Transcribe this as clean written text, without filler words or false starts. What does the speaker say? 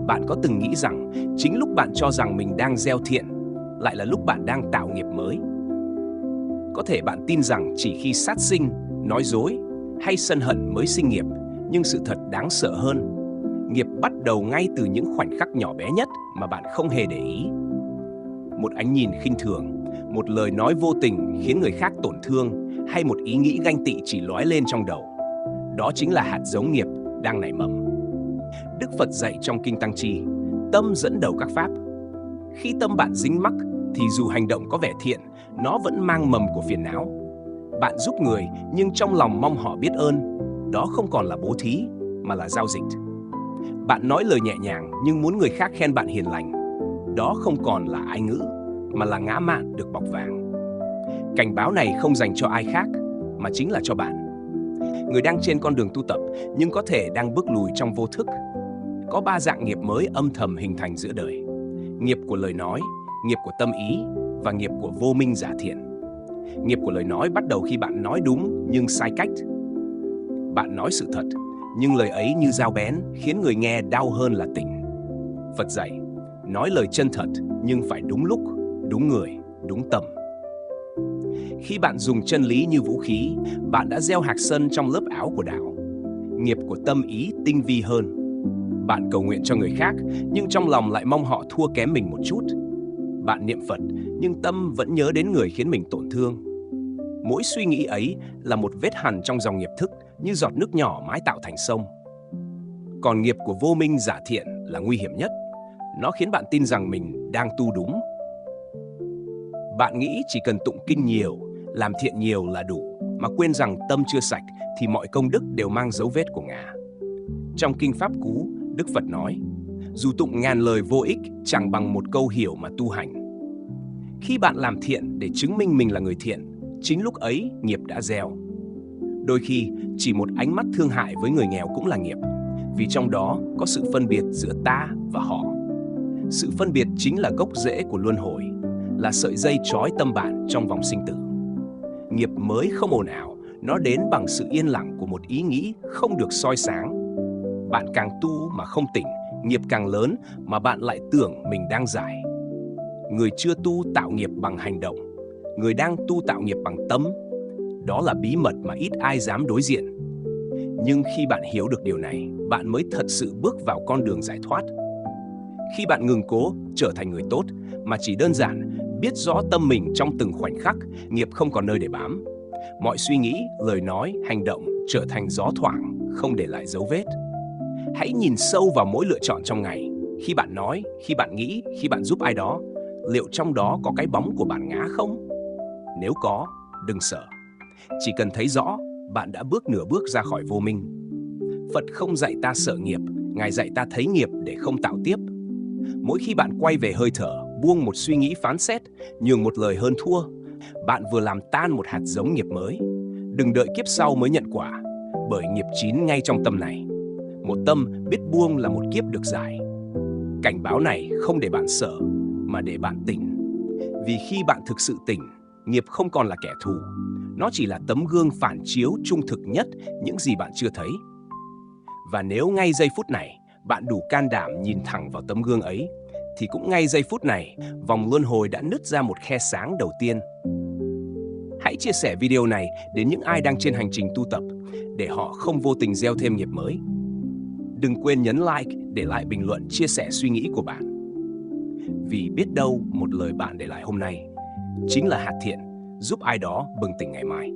Bạn có từng nghĩ rằng chính lúc bạn cho rằng mình đang gieo thiện lại là lúc bạn đang tạo nghiệp mới? Có thể bạn tin rằng chỉ khi sát sinh, nói dối hay sân hận mới sinh nghiệp, nhưng sự thật đáng sợ hơn. Nghiệp bắt đầu ngay từ những khoảnh khắc nhỏ bé nhất mà bạn không hề để ý. Một ánh nhìn khinh thường, một lời nói vô tình khiến người khác tổn thương, hay một ý nghĩ ganh tị chỉ lóe lên trong đầu. Đó chính là hạt giống nghiệp đang nảy mầm. Đức Phật dạy trong Kinh Tăng Chi, tâm dẫn đầu các pháp. Khi tâm bạn dính mắc thì dù hành động có vẻ thiện, nó vẫn mang mầm của phiền não. Bạn giúp người nhưng trong lòng mong họ biết ơn, đó không còn là bố thí mà là giao dịch. Bạn nói lời nhẹ nhàng nhưng muốn người khác khen bạn hiền lành, đó không còn là ái ngữ mà là ngã mạn được bọc vàng. Cảnh báo này không dành cho ai khác mà chính là cho bạn. Người đang trên con đường tu tập nhưng có thể đang bước lùi trong vô thức. Có 3 dạng nghiệp mới âm thầm hình thành giữa đời: nghiệp của lời nói, nghiệp của tâm ý và nghiệp của vô minh giả thiện. Nghiệp của lời nói bắt đầu khi bạn nói đúng nhưng sai cách. Bạn nói sự thật, nhưng lời ấy như dao bén khiến người nghe đau hơn là tỉnh. Phật dạy, nói lời chân thật nhưng phải đúng lúc, đúng người, đúng tâm. Khi bạn dùng chân lý như vũ khí, bạn đã gieo hạt sân trong lớp áo của đạo. Nghiệp của tâm ý tinh vi hơn. Bạn cầu nguyện cho người khác, nhưng trong lòng lại mong họ thua kém mình một chút. Bạn niệm Phật, nhưng tâm vẫn nhớ đến người khiến mình tổn thương. Mỗi suy nghĩ ấy là một vết hằn trong dòng nghiệp thức, như giọt nước nhỏ mãi tạo thành sông. Còn nghiệp của vô minh giả thiện là nguy hiểm nhất. Nó khiến bạn tin rằng mình đang tu đúng. Bạn nghĩ chỉ cần tụng kinh nhiều, làm thiện nhiều là đủ, mà quên rằng tâm chưa sạch thì mọi công đức đều mang dấu vết của ngã. Trong Kinh Pháp Cú, Đức Phật nói, dù tụng ngàn lời vô ích chẳng bằng một câu hiểu mà tu hành. Khi bạn làm thiện để chứng minh mình là người thiện, chính lúc ấy nghiệp đã gieo. Đôi khi, chỉ một ánh mắt thương hại với người nghèo cũng là nghiệp, vì trong đó có sự phân biệt giữa ta và họ. Sự phân biệt chính là gốc rễ của luân hồi, là sợi dây trói tâm bạn trong vòng sinh tử. Nghiệp mới không ồn ào, nó đến bằng sự yên lặng của một ý nghĩ không được soi sáng. Bạn càng tu mà không tỉnh, nghiệp càng lớn mà bạn lại tưởng mình đang giải. Người chưa tu tạo nghiệp bằng hành động, người đang tu tạo nghiệp bằng tâm. Đó là bí mật mà ít ai dám đối diện. Nhưng khi bạn hiểu được điều này, bạn mới thật sự bước vào con đường giải thoát. Khi bạn ngừng cố trở thành người tốt, mà chỉ đơn giản biết rõ tâm mình trong từng khoảnh khắc, nghiệp không còn nơi để bám. Mọi suy nghĩ, lời nói, hành động trở thành gió thoảng, không để lại dấu vết. Hãy nhìn sâu vào mỗi lựa chọn trong ngày. Khi bạn nói, khi bạn nghĩ, khi bạn giúp ai đó, liệu trong đó có cái bóng của bản ngã không? Nếu có, đừng sợ. Chỉ cần thấy rõ, bạn đã bước nửa bước ra khỏi vô minh. Phật không dạy ta sợ nghiệp, Ngài dạy ta thấy nghiệp để không tạo tiếp. Mỗi khi bạn quay về hơi thở, buông một suy nghĩ phán xét, nhường một lời hơn thua, bạn vừa làm tan một hạt giống nghiệp mới. Đừng đợi kiếp sau mới nhận quả, bởi nghiệp chín ngay trong tâm này. Một tâm biết buông là một kiếp được giải. Cảnh báo này không để bạn sợ, mà để bạn tỉnh. Vì khi bạn thực sự tỉnh, nghiệp không còn là kẻ thù. Nó chỉ là tấm gương phản chiếu trung thực nhất những gì bạn chưa thấy. Và nếu ngay giây phút này, bạn đủ can đảm nhìn thẳng vào tấm gương ấy, thì cũng ngay giây phút này, vòng luân hồi đã nứt ra một khe sáng đầu tiên. Hãy chia sẻ video này đến những ai đang trên hành trình tu tập, để họ không vô tình gieo thêm nghiệp mới. Đừng quên nhấn like, để lại bình luận chia sẻ suy nghĩ của bạn. Vì biết đâu một lời bạn để lại hôm nay chính là hạt thiện, giúp ai đó bừng tỉnh ngày mai.